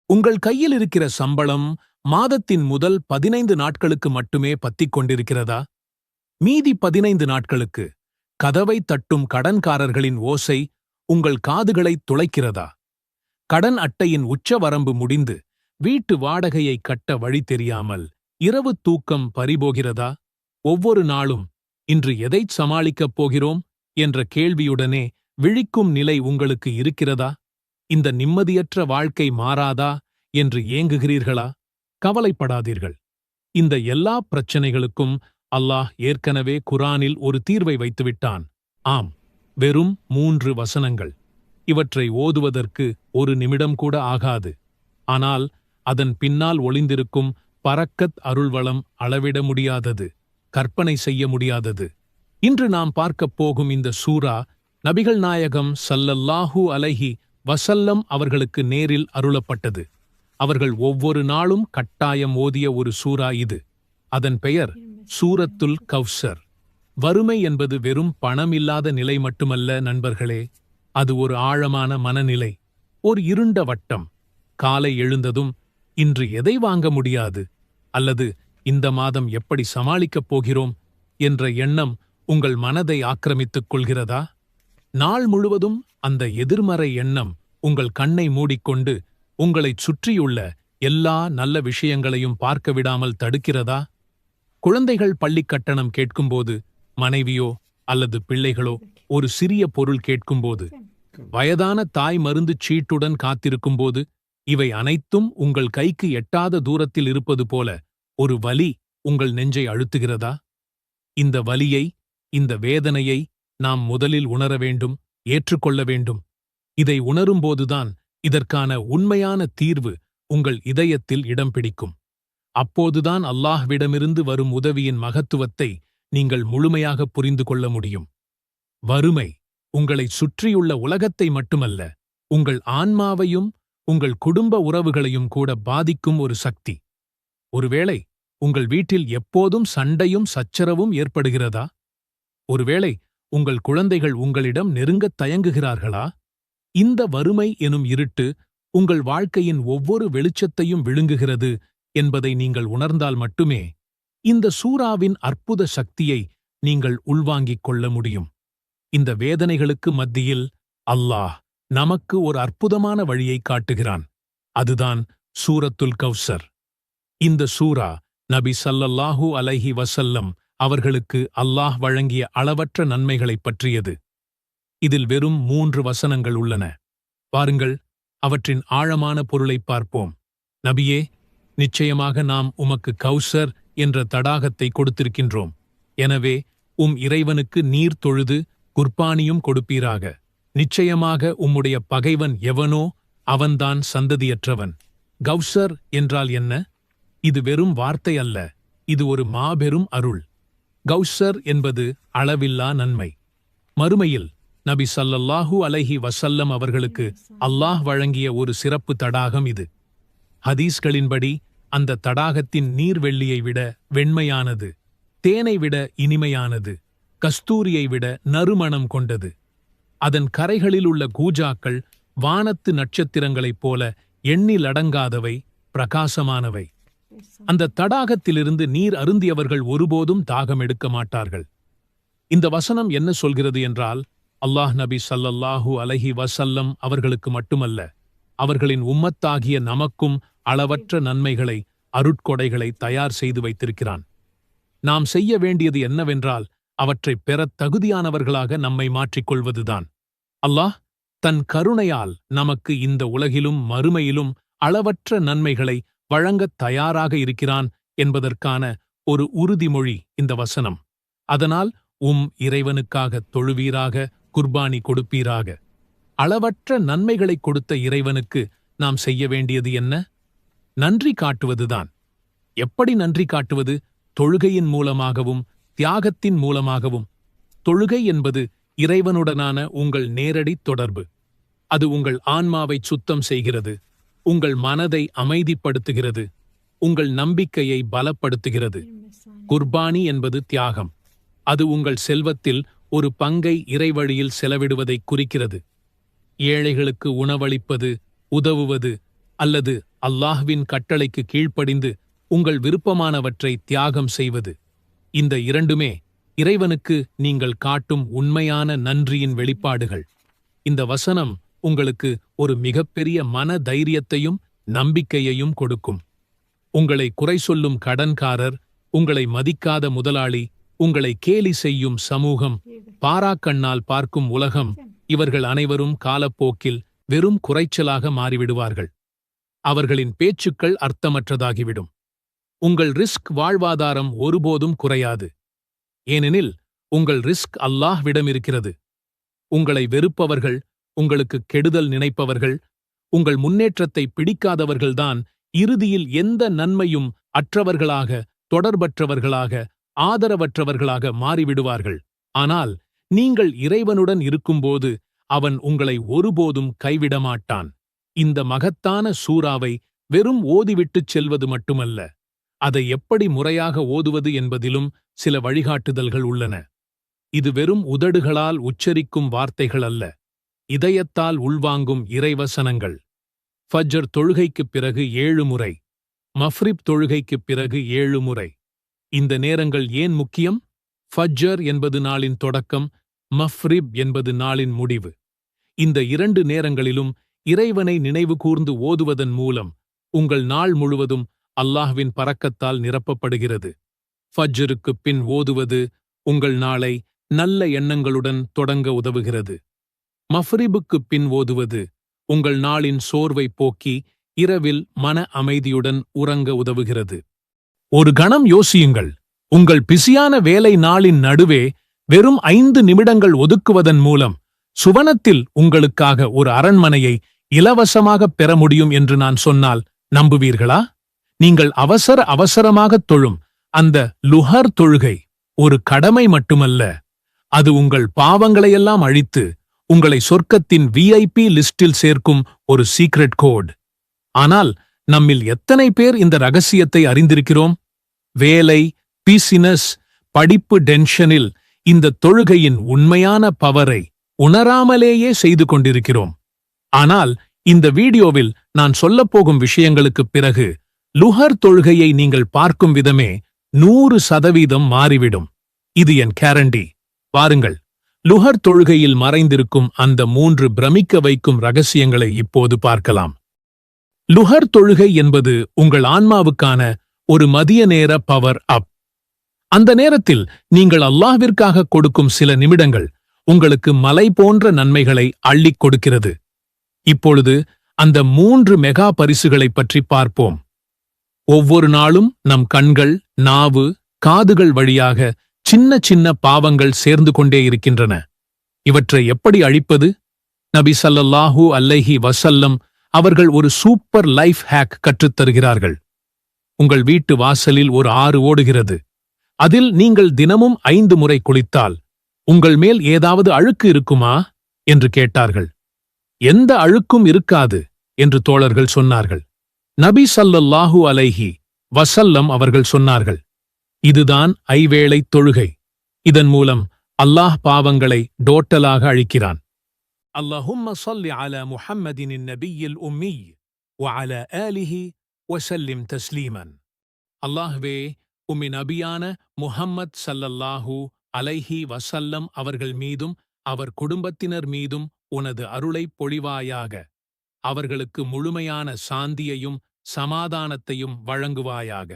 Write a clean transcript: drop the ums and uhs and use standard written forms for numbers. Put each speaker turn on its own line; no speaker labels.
உங்கள் கையில் இருக்கிற சம்பளம் மாதத்தின் முதல் 15 நாட்களுக்கு மட்டுமே பத்திக் கொண்டிருக்கிறதா? மீதி 15 நாட்களுக்கு கதவை தட்டும் கடன்காரர்களின் ஓசை உங்கள் காதுகளை துளைக்கிறதா? கடன் அட்டையின் உச்சவரம்பு முடிந்து வீட்டு வாடகையை கட்ட வழி தெரியாமல் இரவு தூக்கம் பறிபோகிறதா? ஒவ்வொரு நாளும் இன்று எதைச் சமாளிக்கப் போகிறோம் என்ற கேள்வியுடனே விழிக்கும் நிலை உங்களுக்கு இருக்கிறதா? இந்த நிம்மதியற்ற வாழ்க்கை மாறாதா என்று ஏங்குகிறீர்களா? கவலைப்படாதீர்கள். இந்த எல்லா பிரச்சனைகளுக்கும் அல்லாஹ் ஏற்கனவே குரானில் ஒரு தீர்வை வைத்துவிட்டான். ஆம், வெறும் 3 வசனங்கள். இவற்றை ஓதுவதற்கு ஒரு நிமிடம் கூட ஆகாது. ஆனால் அதன் பின்னால் ஒளிந்திருக்கும் பரக்கத் அருள்வளம் அளவிட முடியாதது, கற்பனை செய்ய முடியாதது. இன்று நாம் பார்க்கப் போகும் இந்த சூரா நபிகள் நாயகம் ஸல்லல்லாஹு அலைஹி வஸல்லம் அவர்களுக்கு நேரில் அருளப்பட்டது. அவர்கள் ஒவ்வொரு நாளும் கட்டாயம் ஓதிய ஒரு சூரா இது. அதன் பெயர் சூரத்துல் கௌசர். வறுமை என்பது வெறும் பணமில்லாத நிலை மட்டுமல்ல நண்பர்களே, அது ஒரு ஆழமான மனநிலை, ஒரு இருண்ட வட்டம். காலை எழுந்ததும் இன்று எதை வாங்க முடியாது அல்லது இந்த மாதம் எப்படி சமாளிக்கப் போகிறோம் என்ற எண்ணம் உங்கள் மனதை ஆக்கிரமித்துக் கொள்கிறதா? நாள் முழுவதும் அந்த எதிர்மறை எண்ணம் உங்கள் கண்ணை மூடிக்கொண்டு உங்களைச் சுற்றியுள்ள எல்லா நல்ல விஷயங்களையும் பார்க்க விடாமல் தடுக்கிறதா? குழந்தைகள் பள்ளிக் கட்டணம் கேட்கும்போது, மனைவியோ அல்லது பிள்ளைகளோ ஒரு சிறிய பொருள் கேட்கும்போது, வயதான தாய் மருந்து சீட்டுடன் காத்திருக்கும்போது, இவை அனைத்தும் உங்கள் கைக்கு எட்டாத தூரத்தில் இருப்பது போல ஒரு வலி உங்கள் நெஞ்சை அழுத்துகிறதா? இந்த வலியை, இந்த வேதனையை நாம் முதலில் உணர வேண்டும், ஏற்றுக்கொள்ள வேண்டும். இதை உணரும்போதுதான் இதற்கான உண்மையான தீர்வு உங்கள் இதயத்தில் இடம் பிடிக்கும். அப்போதுதான் அல்லாஹ்விடமிருந்து வரும் உதவியின் மகத்துவத்தை நீங்கள் முழுமையாக புரிந்து கொள்ள முடியும். வறுமை உங்களை சுற்றியுள்ள உலகத்தை மட்டுமல்ல, உங்கள் ஆன்மாவையும் உங்கள் குடும்ப உறவுகளையும் கூட பாதிக்கும் ஒரு சக்தி. ஒருவேளை உங்கள் வீட்டில் எப்போதும் சண்டையும் சச்சரவும் ஏற்படுகிறதா? ஒருவேளை உங்கள் குழந்தைகள் உங்களிடம் நெருங்கத் தயங்குகிறார்களா? இந்த வறுமை எனும் இருட்டு உங்கள் வாழ்க்கையின் ஒவ்வொரு வெளிச்சத்தையும் விழுங்குகிறது என்பதை நீங்கள் உணர்ந்தால் மட்டுமே இந்த சூராவின் அற்புத சக்தியை நீங்கள் உள்வாங்கிக் கொள்ள முடியும். இந்த வேதனைகளுக்கு மத்தியில் அல்லாஹ் நமக்கு ஒரு அற்புதமான வழியை காட்டுகிறான். அதுதான் சூரத்துல் கௌசர். இந்த சூரா நபி ஸல்லல்லாஹு அலைஹி வஸல்லம் அவர்களுக்கு அல்லாஹ் வழங்கிய அளவற்ற நன்மைகளைப் பற்றியது. இதில் வெறும் 3 வசனங்கள் உள்ளன. பாருங்கள், அவற்றின் ஆழமான பொருளைப் பார்ப்போம். நபியே, நிச்சயமாக நாம் உமக்கு கௌசர் என்ற தடாகத்தை கொடுத்திருக்கின்றோம். எனவே இறைவனுக்கு நீர் தொழுது குர்பானியும் கொடுப்பீராக. நிச்சயமாக உம்முடைய பகைவன் எவனோ அவன்தான் சந்ததியற்றவன். கௌசர் என்றால் என்ன? இது வெறும் வார்த்தை அல்ல, இது ஒரு மாபெரும் அருள். கௌசர் என்பது அளவில்லா நன்மை. மறுமையில் நபி ஸல்லல்லாஹு அலைஹி வஸல்லம் அவர்களுக்கு அல்லாஹ் வழங்கிய ஒரு சிறப்பு தடாகம் இது. ஹதீஸ்களின்படி அந்த தடாகத்தின் நீர் வெள்ளியை விட வெண்மையானது, தேனை விட இனிமையானது, கஸ்தூரியை விட நறுமணம் கொண்டது. அதன் கரைகளில் உள்ள கூஜாக்கள் வானத்து நட்சத்திரங்களைப் போல எண்ணிலடங்காதவை, பிரகாசமானவை. அந்த தடாகத்திலிருந்து நீர் அருந்தியவர்கள் ஒருபோதும் தாகம் எடுக்க மாட்டார்கள். இந்த வசனம் என்ன சொல்கிறது என்றால், அல்லாஹ் நபி ஸல்லல்லாஹு அலைஹி வஸல்லம் அவர்களுக்கு மட்டுமல்ல, அவர்களின் உம்மத்தாகிய நமக்கும் அளவற்ற நன்மைகளை, அருட்கொடைகளை தயார் செய்து வைத்திருக்கிறான். நாம் செய்ய வேண்டியது என்னவென்றால், அவற்றைப் பெறத் தகுதியானவர்களாக நம்மை மாற்றிக்கொள்வதுதான். அல்லாஹ் தன் கருணையால் நமக்கு இந்த உலகிலும் மறுமையிலும் அளவற்ற நன்மைகளை வழங்கத் தயாராக இருக்கிறான் என்பதற்கான ஒரு உறுதிமொழி இந்த வசனம். அதனால் இறைவனுக்காக தொழுவீராக, குர்பானி கொடுப்பீராக. அளவற்ற நன்மைகளை கொடுத்த இறைவனுக்கு நாம் செய்ய வேண்டியது என்ன? நன்றி காட்டுவதுதான். எப்படி நன்றி காட்டுவது? தொழுகையின் மூலமாகவும் தியாகத்தின் மூலமாகவும். தொழுகை என்பது இறைவனுடனான உங்கள் நேரடி தொடர்பு. அது உங்கள் ஆன்மாவை சுத்தம் செய்கிறது, உங்கள் மனதை அமைதிப்படுத்துகிறது, உங்கள் நம்பிக்கையை பலப்படுத்துகிறது. குர்பானி என்பது தியாகம். அது உங்கள் செல்வத்தில் ஒரு பங்கை இறைவழியில் செலவிடுவதை குறிக்கிறது. ஏழைகளுக்கு உணவளிப்பது, உதவுவது அல்லது அல்லாஹ்வின் கட்டளைக்கு கீழ்ப்படிந்து உங்கள் விருப்பமானவற்றை தியாகம் செய்வது. இந்த இரண்டுமே இறைவனுக்கு நீங்கள் காட்டும் உண்மையான நன்றியின் வெளிப்பாடுகள். இந்த வசனம் உங்களுக்கு ஒரு மிகப்பெரிய மன தைரியத்தையும் நம்பிக்கையையும் கொடுக்கும். உங்களை குறை சொல்லும் கடன்காரர், உங்களை மதிக்காத முதலாளி, உங்களை கேலி செய்யும் சமூகம், பாராக்கண்ணால் பார்க்கும் உலகம், இவர்கள் அனைவரும் காலப்போக்கில் வெறும் குறைச்சலாக மாறிவிடுவார்கள். அவர்களின் பேச்சுக்கள் அர்த்தமற்றதாகிவிடும். உங்கள் ரிஸ்க் வாழ்வாதாரம் ஒருபோதும் குறையாது. ஏனெனில் உங்கள் ரிஸ்க் அல்லாஹ்விடம் இருக்கிறது. உங்களை வெறுப்பவர்கள், உங்களுக்கு கெடுதல் நினைப்பவர்கள், உங்கள் முன்னேற்றத்தை பிடிக்காதவர்கள்தான் இறுதியில் எந்த நன்மையும் அற்றவர்களாக, தொடர்பற்றவர்களாக, ஆதரவற்றவர்களாக மாறிவிடுவார்கள். ஆனால் நீங்கள் இறைவனுடன் இருக்கும்போது அவன் உங்களை ஒருபோதும் கைவிடமாட்டான். இந்த மகத்தான சூறாவை வெறும் ஓதிவிட்டுச் செல்வது மட்டுமல்ல, அதை எப்படி முறையாக ஓதுவது என்பதிலும் சில வழிகாட்டுதல்கள் உள்ளன. இது வெறும் உதடுகளால் உச்சரிக்கும் வார்த்தைகள் அல்ல, இதயத்தால் உள்வாங்கும் இறைவசனங்கள். ஃபஜ்ர் தொழுகைக்குப் பிறகு 7 முறை, மஃரிப் தொழுகைக்குப் பிறகு 7 முறை. இந்த நேரங்கள் ஏன் முக்கியம்? ஃபஜ்ர் என்பது நாளின் தொடக்கம், மஃரிப் என்பது நாளின் முடிவு. இந்த 2 நேரங்களிலும் இறைவனை நினைவு கூர்ந்து ஓதுவதன் மூலம் உங்கள் நாள் முழுவதும் அல்லாஹ்வின் பரக்கத்தால் நிரப்பப்படுகிறது. ஃபஜ்ருக்குப் பின் ஓதுவது உங்கள் நாளை நல்ல எண்ணங்களுடன் தொடங்க உதவுகிறது. மஃரிபுக்குப் பின் ஓதுவது உங்கள் நாளின் சோர்வை போக்கி இரவில் மன அமைதியுடன் உறங்க உதவுகிறது. ஒரு கணம் யோசியுங்கள், உங்கள் பிஸியான வேலை நாளின் நடுவே வெறும் 5 நிமிடங்கள் ஒதுக்குவதன் மூலம் சுவனத்தில் உங்களுக்காக ஒரு அரண்மனையை இலவசமாகப் பெற முடியும் என்று நான் சொன்னால் நம்புவீர்களா? நீங்கள் அவசரமாகத் தொழும் அந்த லுஹர் தொழுகை ஒரு கடமை மட்டுமல்ல, அது உங்கள் பாவங்களையெல்லாம் அழித்து உங்களை சொர்க்கத்தின் VIP லிஸ்டில் சேர்க்கும் ஒரு சீக்ரெட் கோட். ஆனால் நம்மில் எத்தனை பேர் இந்த ரகசியத்தை அறிந்திருக்கிறோம்? வேலை, பிசினஸ், படிப்பு டென்ஷனில் இந்த தொழுகையின் உண்மையான பவரை உணராமலேயே செய்து கொண்டிருக்கிறோம். ஆனால் இந்த வீடியோவில் நான் சொல்லப்போகும் விஷயங்களுக்குப் பிறகு லுஹர் தொழுகையை நீங்கள் பார்க்கும் விதமே 100% மாறிவிடும். இது என் கேரண்டி. பாருங்கள், லுஹர் தொழுகையில் மறைந்திருக்கும் அந்த 3 பிரமிக்க வைக்கும் ரகசியங்களை இப்போது பார்க்கலாம். லுஹர் தொழுகை என்பது உங்கள் ஆன்மாவுக்கான ஒரு மதிய நேர பவர் அப். அந்த நேரத்தில் நீங்கள் அல்லாஹ்விற்காக கொடுக்கும் சில நிமிடங்கள் உங்களுக்கு மலை போன்ற நன்மைகளை அள்ளிக் கொடுக்கிறது. இப்பொழுது அந்த 3 மெகா பரிசுகளைப் பற்றி பார்ப்போம். ஒவ்வொரு நாளும் நம் கண்கள், நாவு, காதுகள் வழியாக சின்ன சின்ன பாவங்கள் சேர்ந்து கொண்டே இருக்கின்றன. இவற்றை எப்படி அழிப்பது? நபி ஸல்லல்லாஹு அலைஹி வஸல்லம் அவர்கள் ஒரு சூப்பர் லைஃப் ஹேக் கற்றுத்தருகிறார்கள். உங்கள் வீட்டு வாசலில் ஒரு ஆறு ஓடுகிறது. அதில் நீங்கள் தினமும் 5 முறை குளித்தால் உங்கள் மேல் ஏதாவது அழுக்கு இருக்குமா என்று கேட்டார்கள். எந்த அழுக்கும் இருக்காது என்று தோழர்கள் சொன்னார்கள். நபி ஸல்லல்லாஹு அலைஹி வஸல்லம் அவர்கள் சொன்னார்கள், இதுதான் ஐவேளை தொழுகை. இதன் மூலம் அல்லாஹ் பாவங்களை டோட்டலாக அழிக்கிறான். அல்லாஹும்ம ஸல்லி அலா முஹம்மதின் நபியில் உம்மி வ அலா ஆலிஹி வஸல்லிம் தஸ்லீமன். அல்லாஹ்வே, உம்மி நபியான முஹம்மத் ஸல்லல்லாஹு அலைஹி வஸல்லம் அவர்கள் மீதும் அவர் குடும்பத்தினர் மீதும் உனது அருளைப் பொழிவாயாக. அவர்களுக்கு முழுமையான சாந்தியையும் சமாதானத்தையும் வழங்குவாயாக.